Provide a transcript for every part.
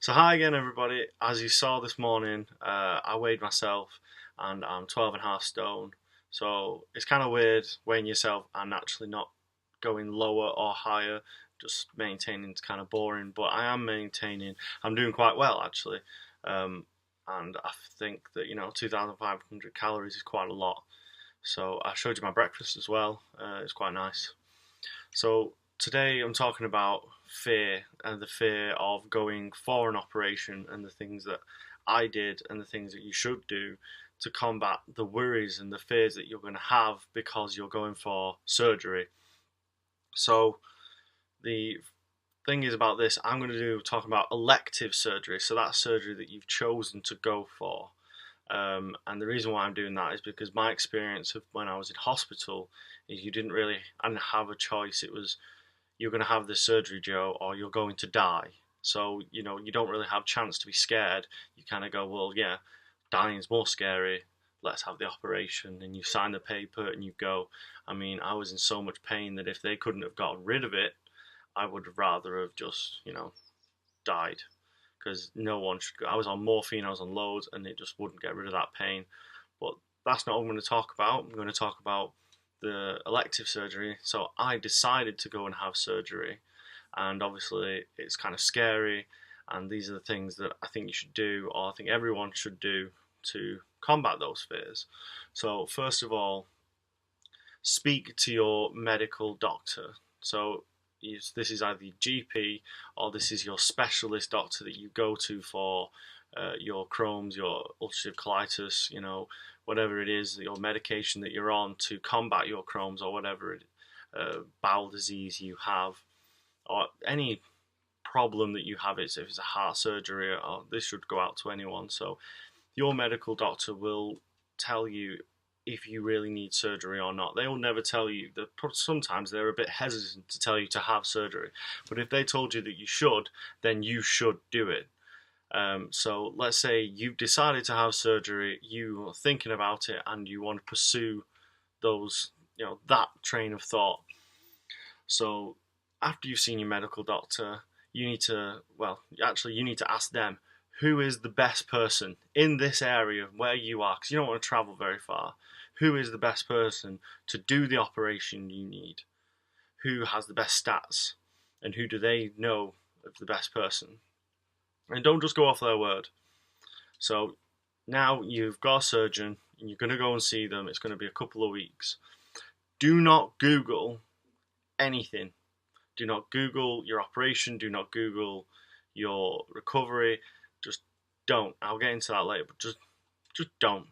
So hi again everybody. As you saw this morning, I weighed myself and I'm 12 and a half stone. So it's kind of weird weighing yourself and actually not going lower or higher, just maintaining it's kind of boring, but I am maintaining, I'm doing quite well actually. Um, and I think that, 2,500 calories is quite a lot. So I showed you my breakfast as well. It's quite nice. So today I'm talking about fear and the fear of going for an operation and the things that I did and the things that you should do to combat the worries and the fears that you're going to have because you're going for surgery. So the thing is about this, I'm going to talk about elective surgery. So that's surgery that you've chosen to go for. And the reason why I'm doing that is because my experience of when I was in hospital is I didn't have a choice. It was you're going to have this surgery, Joe, or you're going to die. So, you don't really have a chance to be scared. You kind of go, well, yeah, dying's more scary. Let's have the operation. And you sign the paper and you go. I mean, I was in so much pain that if they couldn't have gotten rid of it, I would have rather have just, died. Because no one should go. I was on morphine, I was on loads, and it just wouldn't get rid of that pain. But that's not what I'm going to talk about. I'm going to talk about the elective surgery. So I decided to go and have surgery, and obviously it's kind of scary. And these are the things that I think you should do, or I think everyone should do to combat those fears. So first of all, speak to your medical doctor. So this is either your GP or this is your specialist doctor that you go to for your Crohn's, your ulcerative colitis, whatever it is, your medication that you're on to combat your Crohn's or whatever bowel disease you have, or any problem that you have. If it's a heart surgery, or this should go out to anyone. So your medical doctor will tell you if you really need surgery or not. They will never tell you. Sometimes they're a bit hesitant to tell you to have surgery, but if they told you that you should, then you should do it. So let's say you've decided to have surgery, you are thinking about it, and you want to pursue those, that train of thought. So after you've seen your medical doctor, you need to, you need to ask them, who is the best person in this area where you are, because you don't want to travel very far. Who is the best person to do the operation you need? Who has the best stats? And who do they know of the best person? And don't just go off their word. So now you've got a surgeon and you're going to go and see them. It's going to be a couple of weeks. Do not Google anything. Do not Google your operation. Do not Google your recovery. Just don't. I'll get into that later, but just don't.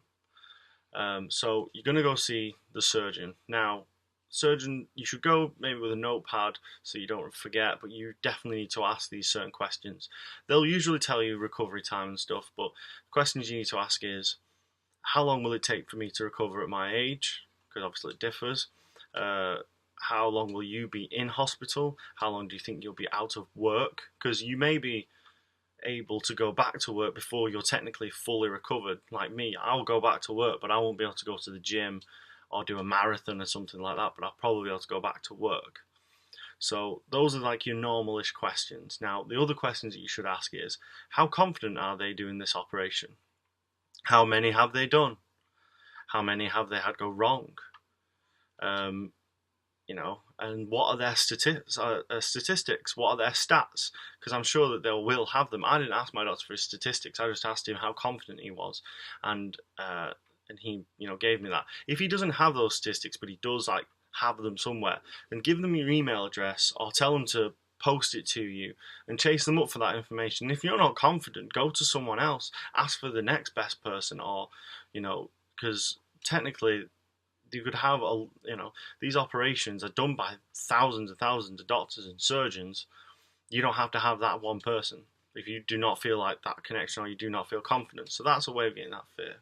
So you're going to go see the surgeon. Now, surgeon, you should go maybe with a notepad so you don't forget, but you definitely need to ask these certain questions. They'll usually tell you recovery time and stuff, but the questions you need to ask is, how long will it take for me to recover at my age? Because obviously it differs. How long will you be in hospital? How long do you think you'll be out of work? Because you may be able to go back to work before you're technically fully recovered. Like me, I'll go back to work, but I won't be able to go to the gym or do a marathon or something like that, but I'll probably be able to go back to work. So those are like your normal-ish questions. Now, the other questions that you should ask is, how confident are they doing this operation? How many have they done? How many have they had go wrong? And what are their statistics? What are their stats? Because I'm sure that they will have them. I didn't ask my doctor for his statistics. I just asked him how confident he was, and he, gave me that. If he doesn't have those statistics, but he does have them somewhere, then give them your email address or tell them to post it to you and chase them up for that information. If you're not confident, go to someone else. Ask for the next best person, or because technically you could have these operations are done by thousands and thousands of doctors and surgeons. You don't have to have that one person if you do not feel like that connection or you do not feel confident. So that's a way of getting that fear.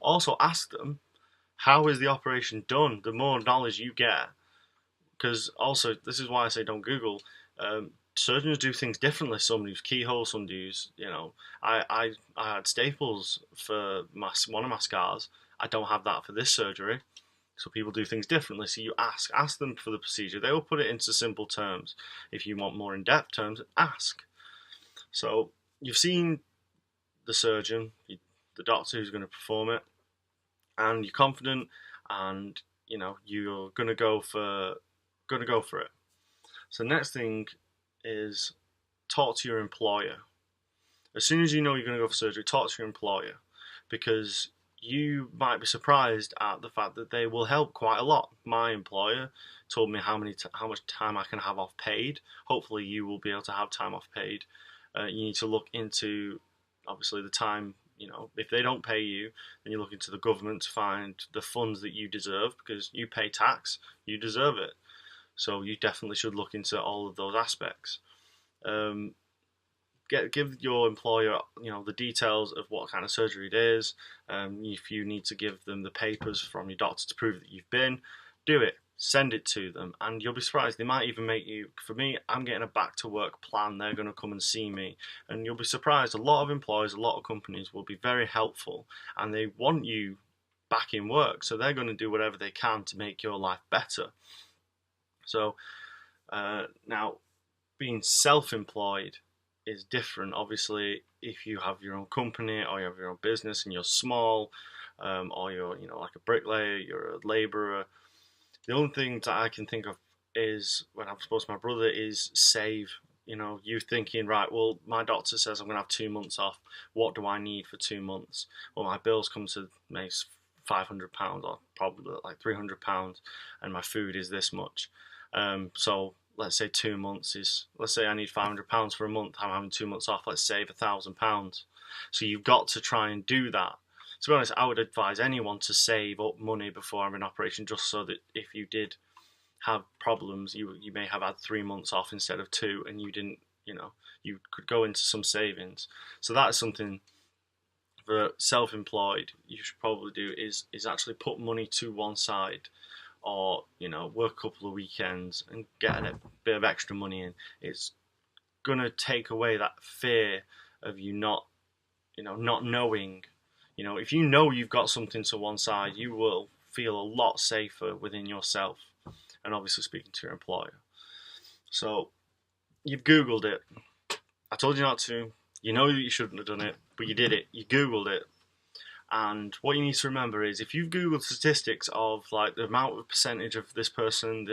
Also ask them, how is the operation done? The more knowledge you get, because also this is why I say don't Google. Surgeons do things differently. Some use keyholes, some use, I had staples for one of my scars. I don't have that for this surgery. So people do things differently. So you ask them for the procedure. They will put it into simple terms. If you want more in-depth terms, ask. So you've seen the surgeon, the doctor who's going to perform it, and you're confident, and you're going to go for it. So the next thing is talk to your employer. As soon as you know you're going to go for surgery, talk to your employer, because you might be surprised at the fact that they will help quite a lot. My employer told me how much time I can have off paid. Hopefully, you will be able to have time off paid. You need to look into, obviously, the time. If they don't pay you, then you look into the government to find the funds that you deserve, because you pay tax, you deserve it. So you definitely should look into all of those aspects. Um, give your employer the details of what kind of surgery it is. If you need to give them the papers from your doctor to prove that you've been, do it. Send it to them, and you'll be surprised. They might even make you. For me, I'm getting a back to work plan. They're going to come and see me, and you'll be surprised. A lot of employers, a lot of companies will be very helpful, and they want you back in work, so they're going to do whatever they can to make your life better. So now, being self-employed is different. Obviously, if you have your own company or you have your own business and you're small, or you're like a bricklayer, you're a labourer. The only thing that I can think of is when I've spoken to my brother is save. You thinking, right, well, my doctor says I'm going to have 2 months off. What do I need for 2 months? Well, my bills come to maybe £500 or probably like £300, and my food is this much. So let's say 2 months let's say I need £500 for a month. I'm having 2 months off. Let's save £1,000. So you've got to try and do that. To be honest, I would advise anyone to save up money before having an operation, just so that if you did have problems, you may have had 3 months off instead of two, and you didn't, you could go into some savings. So that is something for self-employed you should probably do, is actually put money to one side, or work a couple of weekends and get a bit of extra money in. It's gonna take away that fear of you not knowing. If you know you've got something to one side, you will feel a lot safer within yourself, and obviously speaking to your employer. So you've Googled it. I told you not to. You know that you shouldn't have done it, but you did it. You Googled it. And what you need to remember is, if you've Googled statistics of like the amount of percentage of this person,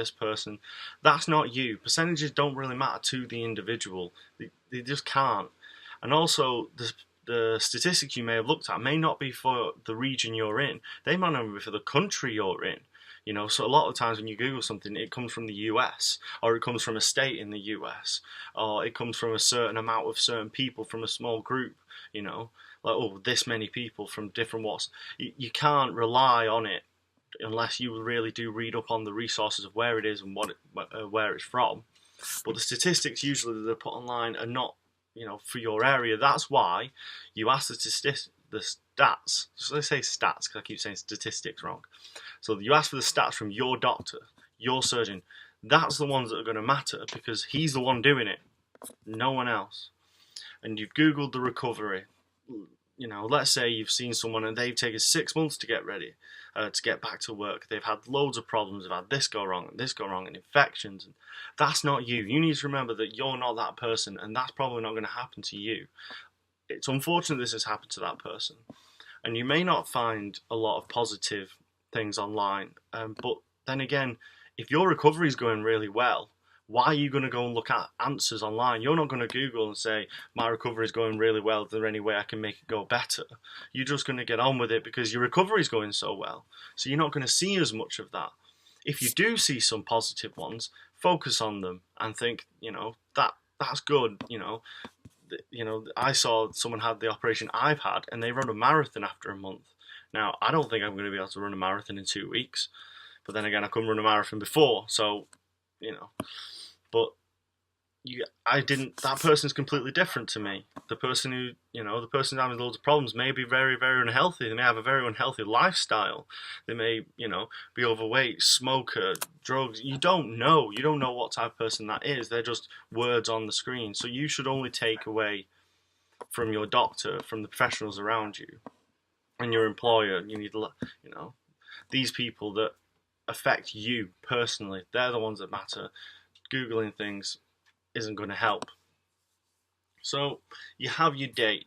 that's not you. Percentages don't really matter to the individual. They just can't. And also, the statistics you may have looked at may not be for the region you're in. They might not be for the country you're in. So a lot of times when you Google something, it comes from the US, or it comes from a state in the US, or it comes from a certain amount of certain people from a small group, like, oh, this many people from different walks. You can't rely on it unless you really do read up on the resources of where it is and where it's from. But the statistics usually that they're put online are not, for your area. That's why you ask the stats. So let's say stats, because I keep saying statistics wrong. So you ask for the stats from your doctor, your surgeon. That's the ones that are going to matter, because he's the one doing it, no one else. And you've Googled the recovery. Let's say you've seen someone and they've taken 6 months to get ready, to get back to work. They've had loads of problems. They've had this go wrong and infections. And that's not you. You need to remember that you're not that person, and that's probably not going to happen to you. It's unfortunate this has happened to that person. And you may not find a lot of positive things online. But then again, if your recovery is going really well, why are you going to go and look at answers online? You're not going to Google and say, my recovery is going really well, is there any way I can make it go better? You're just going to get on with it because your recovery is going so well. So you're not going to see as much of that. If you do see some positive ones, focus on them and think, that's good. I saw someone had the operation I've had, and they run a marathon after a month. Now, I don't think I'm going to be able to run a marathon in 2 weeks. But then again, I couldn't run a marathon before, so, But I didn't. That person's completely different to me. The person the person having loads of problems may be very, very unhealthy. They may have a very unhealthy lifestyle. They may, be overweight, smoker, drugs. You don't know. You don't know what type of person that is. They're just words on the screen. So you should only take away from your doctor, from the professionals around you, and your employer. You need, these people that affect you personally. They're the ones that matter. Googling things isn't going to help. So you have your date.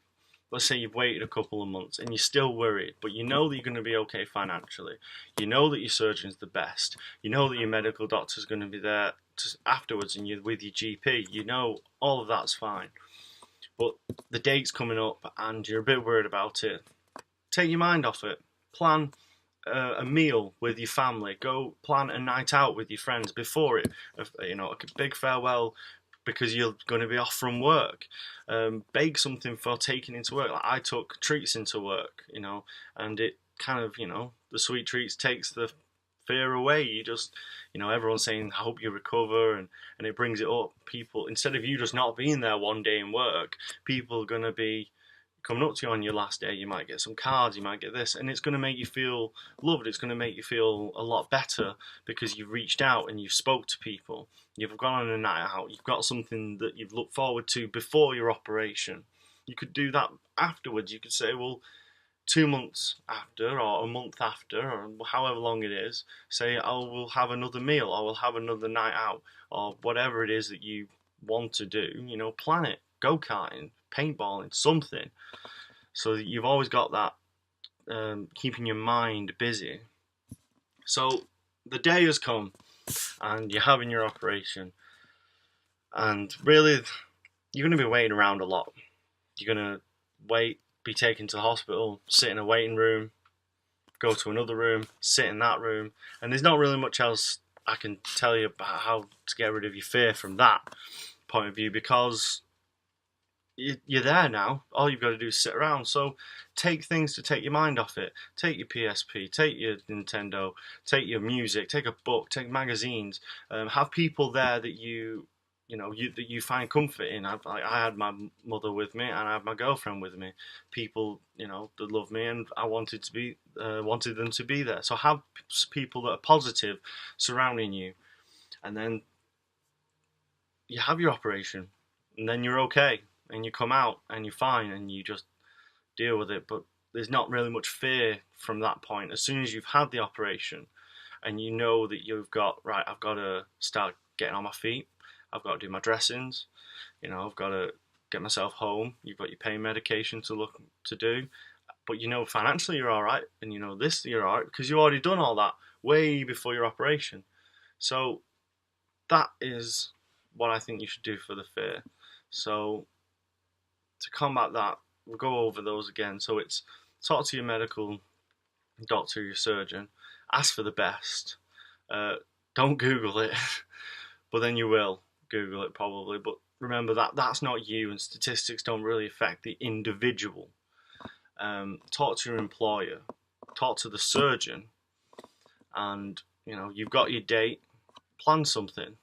Let's say you've waited a couple of months and you're still worried, but you know that you're going to be okay financially. You know that your surgeon's the best. You know that your medical doctor's going to be there afterwards, and you're with your GP. You know all of that's fine. But the date's coming up and you're a bit worried about it. Take your mind off it. Plan a meal with your family. Go plan a night out with your friends before it. You know, a big farewell because you're going to be off from work. Bake something for taking into work. Like I took treats into work, you know, and it kind of, you know, the sweet treats takes the fear away. You just, you know, everyone's saying, I hope you recover, and it brings it up. People, instead of you just not being there one day in work, people are going to be coming up to you on your last day. You might get some cards, you might get this, and it's going to make you feel loved. It's going to make you feel a lot better because you've reached out and you've spoke to people. You've gone on a night out. You've got something that you've looked forward to before your operation. You could do that afterwards. You could say, well, 2 months after, or a month after, or however long it is, say, I will have another meal, or we'll have another night out, or whatever it is that you want to do. You know, plan it. Go karting, paintballing, something, so that you've always got that keeping your mind busy. So the day has come, and you're having your operation, and really, you're going to be waiting around a lot. You're going to wait, be taken to the hospital, sit in a waiting room, go to another room, sit in that room, and there's not really much else I can tell you about how to get rid of your fear from that point of view, because you're there now. All you've got to do is sit around. So take things to take your mind off it. Take your PSP, take your Nintendo, take your music, take a book, take magazines. Have people there that you that you find comfort in. I had my mother with me, and I had my girlfriend with me. People, you know, that love me, and I wanted them to be there. So have people that are positive surrounding you, and then you have your operation, and then you're okay. And you come out and you're fine and you just deal with it. But there's not really much fear from that point. As soon as you've had the operation and you know that you've got, right, I've got to start getting on my feet, I've got to do my dressings, you know, I've got to get myself home, you've got your pain medication to do, but you know financially you're all right, and you know this you're all right because you've already done all that way before your operation. So that is what I think you should do for the fear. So to combat that, we'll go over those again. So it's talk to your medical doctor, your surgeon, ask for the best. Don't Google it, but then you will Google it probably. But remember that that's not you, and statistics don't really affect the individual. Talk to your employer, talk to the surgeon, and you know you've got your date. Plan something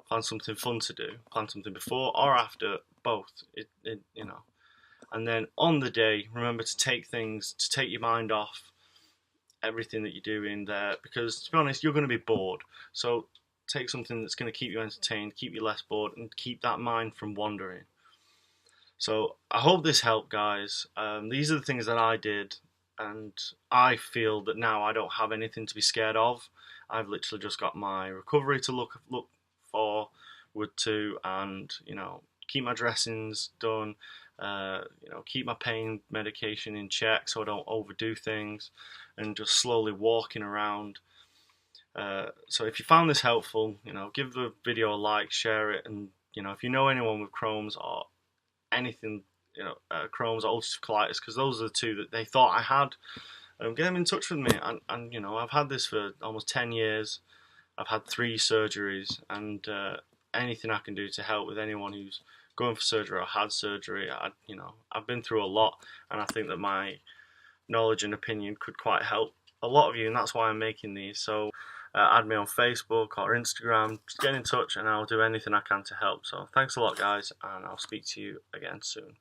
fun to do. Plan something before or after, both. You know, and then on the day, remember to take your mind off everything that you're doing there, because to be honest, you're going to be bored. So take something that's going to keep you entertained, keep you less bored, and keep that mind from wandering. So I hope this helped, guys. These are the things that I did, and I feel that now I don't have anything to be scared of. I've literally just got my recovery to look forward to, and you know, keep my dressings done. You know, keep my pain medication in check so I don't overdo things, and just slowly walking around. So if you found this helpful, you know, give the video a like, share it, and you know, if you know anyone with Crohn's or anything, you know, Crohn's or ulcerative colitis, because those are the two that they thought I had, get them in touch with me. And you know, I've had this for almost 10 years. I've had 3 surgeries, and anything I can do to help with anyone who's going for surgery or had surgery, you know, I've been through a lot, and I think that my knowledge and opinion could quite help a lot of you, and that's why I'm making these. So add me on Facebook or Instagram, just get in touch, and I'll do anything I can to help. So thanks a lot, guys, and I'll speak to you again soon.